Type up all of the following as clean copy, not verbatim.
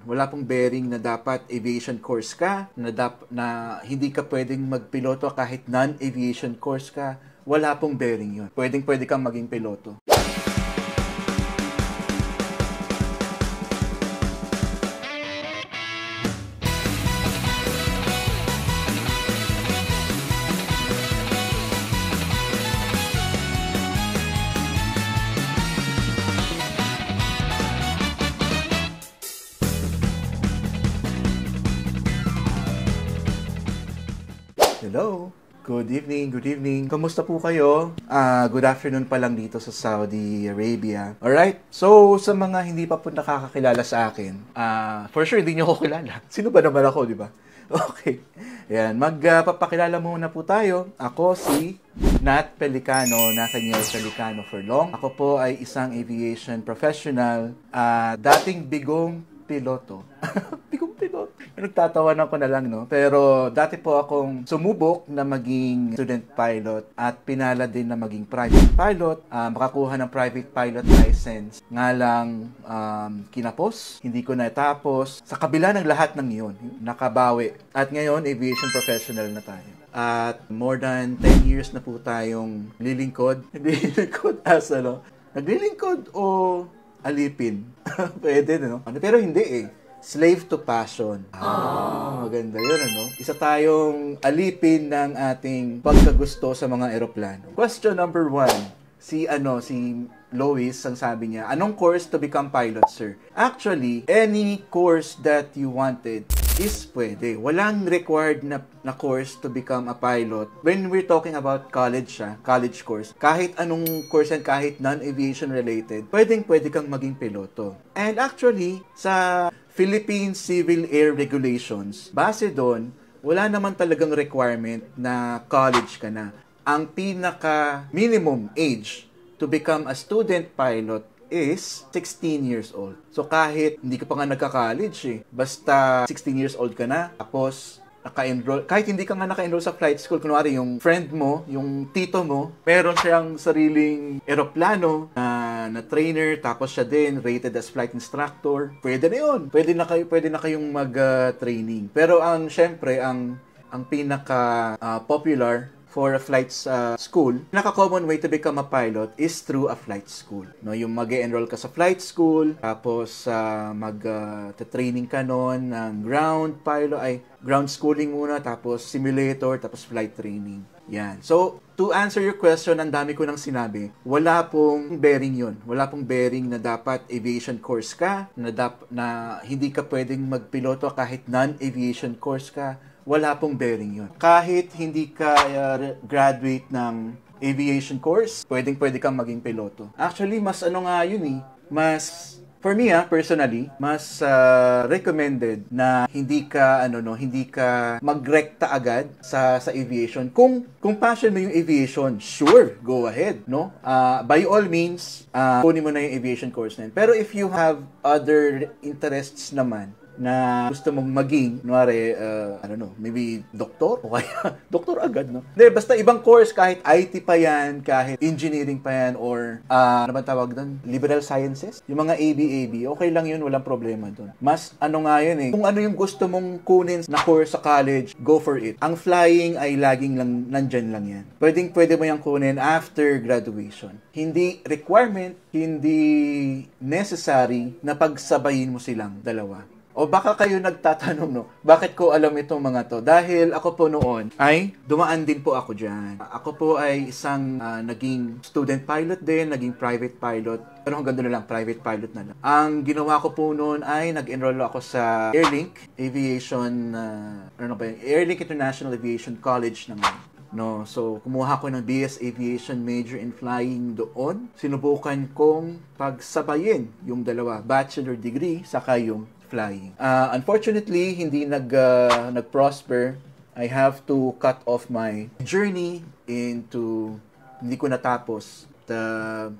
Wala pong bearing na dapat aviation course ka, na hindi ka pwedeng magpiloto kahit non-aviation course ka. Wala pong bearing yun. Pwede kang maging piloto. Hello! Good evening. Kamusta po kayo? Good afternoon pa lang dito sa Saudi Arabia. Alright? So, sa mga hindi pa po nakakakilala sa akin, for sure, hindi nyo ako kilala. Sino ba naman ako, di ba? Okay. Ayan, magpapakilala muna po tayo. Ako si Nat Pelicano, Nathaniel Pelicano for long. Ako po ay isang aviation professional, dating bigong piloto. Bigong piloto. Nagtatawanan ko na lang, no? Pero dati po akong sumubok na maging student pilot at pinala din na maging private pilot. Makakuha ng private pilot license. Nga lang, kinapos. Hindi ko natapos. Sa kabila ng lahat ng yun, nakabawi. At ngayon, aviation professional na tayo. At more than 10 years na po tayong lilingkod. Hindi lilingkod as naglilingkod o alipin. Pwede, no? Pero hindi eh. Slave to passion. Maganda yun, ano? Isa tayong alipin ng ating pagkagusto sa mga eroplano. Question number 1. Si Lois, ang sabi niya, anong course to become pilot, sir? Actually, any course that you wanted is pwede. Walang required na course to become a pilot. When we're talking about college course, kahit anong course yan, kahit non-aviation related, pwede kang maging piloto. And actually, sa Philippine Civil Air Regulations, base doon, wala naman talagang requirement na college ka na. Ang pinaka minimum age to become a student pilot is 16 years old. So kahit hindi ka pa nga nagka-college basta 16 years old ka na, tapos naka-enroll, kahit hindi ka nga naka-enroll sa flight school, kunwari yung friend mo, yung tito mo, meron siyang sariling eroplano na trainer, tapos siya din rated as flight instructor, pwede na yun. Pwede na kayong mag-training. Pero syempre, ang pinaka popular for a flight school, pinaka-common way to become a pilot is through a flight school. No, yung mag-enroll ka sa flight school, tapos mag-training ka noon ng ground schooling muna, tapos simulator, tapos flight training. Yan. So, to answer your question, ang dami ko nang sinabi, wala pong bearing yun. Wala pong bearing na dapat aviation course ka, na hindi ka pwedeng magpiloto kahit non-aviation course ka. Wala pong bearing yun. Kahit hindi ka graduate ng aviation course, pwede kang maging piloto. Actually, mas for me personally, mas recommended na hindi ka magrekta agad sa aviation. Kung passion mo yung aviation, sure, go ahead, no? By all means, kunin mo na yung aviation course na yun. Pero if you have other interests naman, na gusto mong maging, maybe doktor o kaya doktor agad, no? Hindi, basta ibang course, kahit IT pa yan, kahit engineering pa yan, or ano ba tawag doon? Liberal sciences? Yung mga AB, okay lang yun, walang problema doon. Mas yun kung ano yung gusto mong kunin na course sa college, go for it. Ang flying ay laging lang, nandyan lang yan. Pwede mo yung kunin after graduation. Hindi requirement, hindi necessary na pagsabayin mo silang dalawa. O baka kayo nagtatanong, no, bakit ko alam itong mga to? Dahil ako po noon ay dumaan din po ako dyan. Ako po ay isang naging student pilot din, naging private pilot. Pero hanggang doon na lang, private pilot na lang. Ang ginawa ko po noon ay nag-enroll ako sa Airlink Aviation, Airlink International Aviation College naman. No, so kumuha ko ng BS Aviation Major in Flying doon. Sinubukan kong pagsabayin yung dalawa, bachelor degree saka yung flying. Unfortunately, hindi nag-prosper. I have to cut off my journey hindi ko natapos.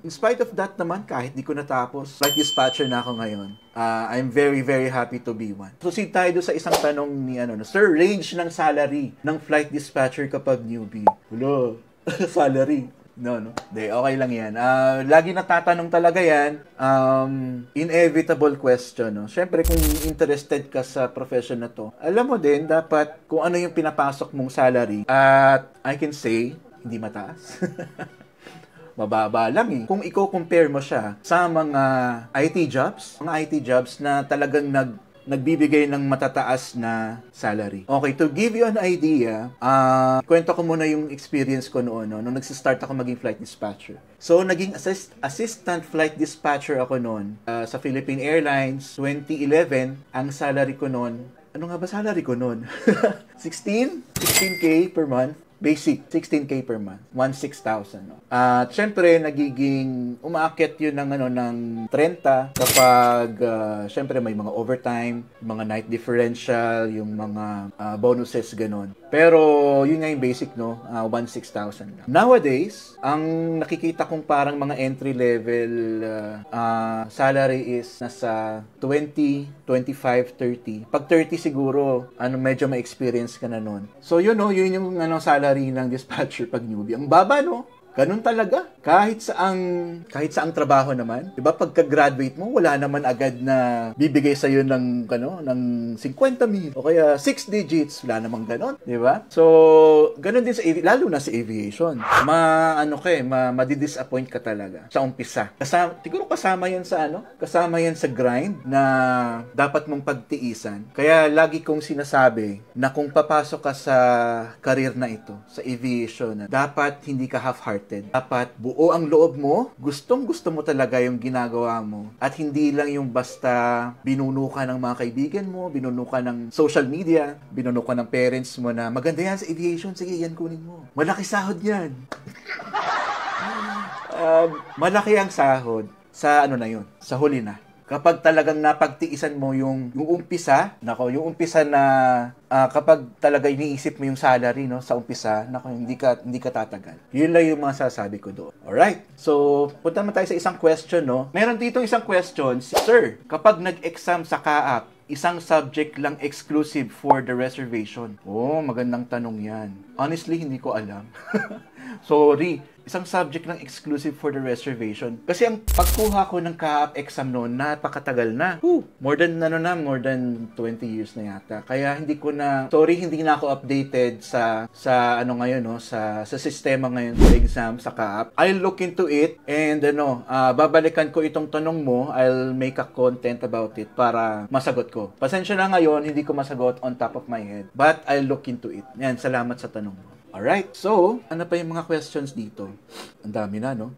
In spite of that naman, kahit di ko natapos, flight dispatcher na ako ngayon. I'm very, very happy to be one. Proceed tayo doon sa isang tanong ni Sir, range ng salary ng flight dispatcher kapag newbie. Hello, salary. No, no. Hindi, okay lang yan. Lagi natatanong talaga yan. Inevitable question, no? Siyempre, kung interested ka sa profession na to, alam mo din, dapat kung ano yung pinapasok mong salary. At I can say, hindi mataas. Mababa lang eh. Kung i-compare mo siya sa mga mga IT jobs na talagang nagbibigay ng matataas na salary. Okay, to give you an idea, kwento ko muna yung experience ko noon, no? Nung nagsistart ako maging flight dispatcher. So, naging assistant flight dispatcher ako noon sa Philippine Airlines. 2011, ang salary ko noon, ano nga ba salary ko noon? 16K per month. Basic, 16K per month. 16,000. No? At syempre, nagiging umaakyat yun ng 30 kapag syempre may mga overtime, mga night differential, yung mga bonuses, ganon. Pero yun nga yung basic, no? 16,000 lang. Nowadays, ang nakikita kong parang mga entry level salary is nasa 20, 25, 30. Pag 30 siguro, medyo ma-experience ka na nun. So yun, no? Yun yung salary ng dispatcher pag newbie. Ang baba, no? Ganun talaga. Kahit saang trabaho naman. Diba, pagka-graduate mo, wala naman agad na bibigay sa'yo ng 50,000 o kaya 6 digits. Wala namang ganun. Diba? So, ganun din lalo na sa aviation. Madidisappoint ka talaga sa umpisa. Siguro kasama yan sa grind na dapat mong pagtiisan. Kaya lagi kong sinasabi na kung papasok ka sa career na ito, sa aviation, dapat hindi ka half-hearted. Dapat buo ang loob mo, gustong-gusto mo talaga yung ginagawa mo. At hindi lang yung basta binuno ka ng mga kaibigan mo, binuno ka ng social media, binuno ka ng parents mo na maganda yan sa aviation, sige, yan kunin mo. Malaki sahod yan. Malaki ang sahod sa sa huli na. Kapag talagang napagtiisan mo yung umpisa na kapag talaga iniisip mo yung salary, no, sa umpisa, hindi ka tatagal. Yun lang yung mga sasabi ko doon. Alright. So, punta naman tayo sa isang question, no. Meron dito isang question. Sir, kapag nag-exam sa CAAP, isang subject lang exclusive for the reservation. Oh, magandang tanong yan. Honestly, hindi ko alam. Sorry. Isang subject lang exclusive for the reservation. Kasi ang pagkuha ko ng CAAP exam noon, napakatagal na. More than 20 years na yata. Kaya hindi na ako updated sa ngayon, no, sa sistema ngayon sa exam sa CAAP. I'll look into it and babalikan ko itong tanong mo. I'll make a content about it para masagot ko. Pasensya na ngayon, hindi ko masagot on top of my head. But I'll look into it. Yan, salamat sa tanong mo. Alright, so, ano pa yung mga questions dito? Ang dami na, no?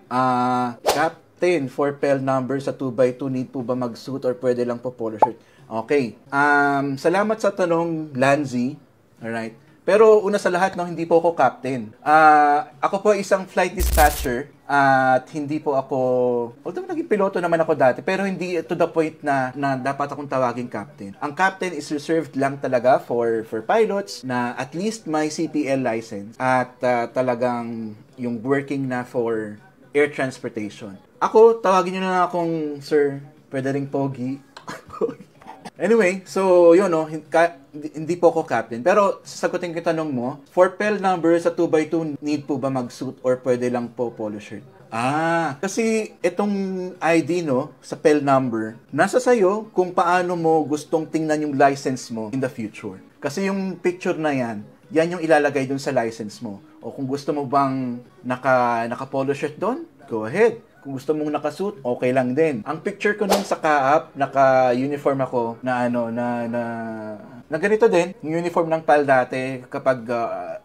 Captain, for PEL number sa 2x2, need po ba mag-suit or pwede lang po polo shirt? Okay. Salamat sa tanong, Lanzi. Alright. Pero una sa lahat, no, hindi po ako captain. Ako po isang flight dispatcher at hindi po ako, although naging piloto naman ako dati, pero hindi to the point na dapat akong tawaging captain. Ang captain is reserved lang talaga for pilots na at least may CPL license at talagang yung working na for air transportation. Ako, tawagin nyo na akong sir, pwede ring pogi. Anyway, so yun, no, hindi po ako captain. Pero sasagutin ko yung tanong mo, for PEL number sa 2x2, need po ba mag-suit or pwede lang po polo shirt? Kasi itong ID, no, sa PEL number, nasa sayo kung paano mo gustong tingnan yung license mo in the future. Kasi yung picture na yan yung ilalagay dun sa license mo. O kung gusto mo bang naka-polo shirt doon, go ahead. Kung gusto mong nakasuit, okay lang din. Ang picture ko nun sa CAAP, naka-uniform ako na na ganito din. Yung uniform ng PAL dati, kapag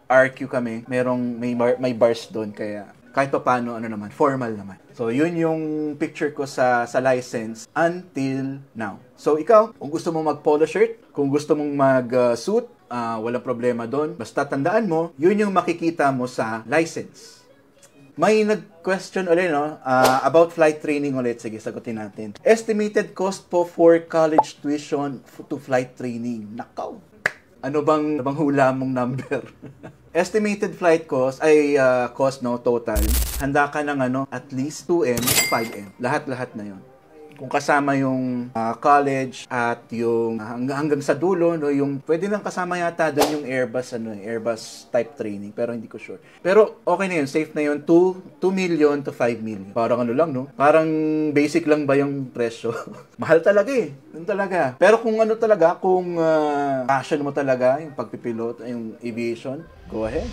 RQ kami, may bars doon. Kaya kahit pa paano, naman, formal naman. So, yun yung picture ko sa license until now. So, ikaw, kung gusto mong mag-polo shirt, kung gusto mong mag-suit, walang problema doon. Basta tandaan mo, yun yung makikita mo sa license. May nag-question ulit, no? About flight training ulit. Sige, sagutin natin. Estimated cost po for college tuition to flight training. Nakaw! Ano bang hula mong number? Estimated flight cost ay cost, no, total. Handa ka ng at least 2M, 5M. Lahat-lahat na yon. kung kasama yung college at yung hanggang sa dulo, no, yung pwede nang kasama yata doon yung Airbus type training, pero hindi ko sure. Pero okay na yun, safe na yun, 2 million to 5 million. Parang ano lang, no? Parang basic lang ba yung presyo? Mahal talaga eh. Yun talaga. Pero kung ano talaga, kung passion mo talaga, yung pagpipilot, yung aviation, go ahead.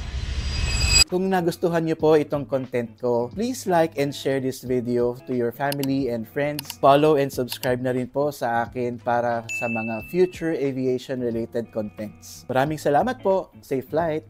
Kung nagustuhan niyo po itong content ko, please like and share this video to your family and friends. Follow and subscribe na rin po sa akin para sa mga future aviation related contents. Maraming salamat po. Safe flight!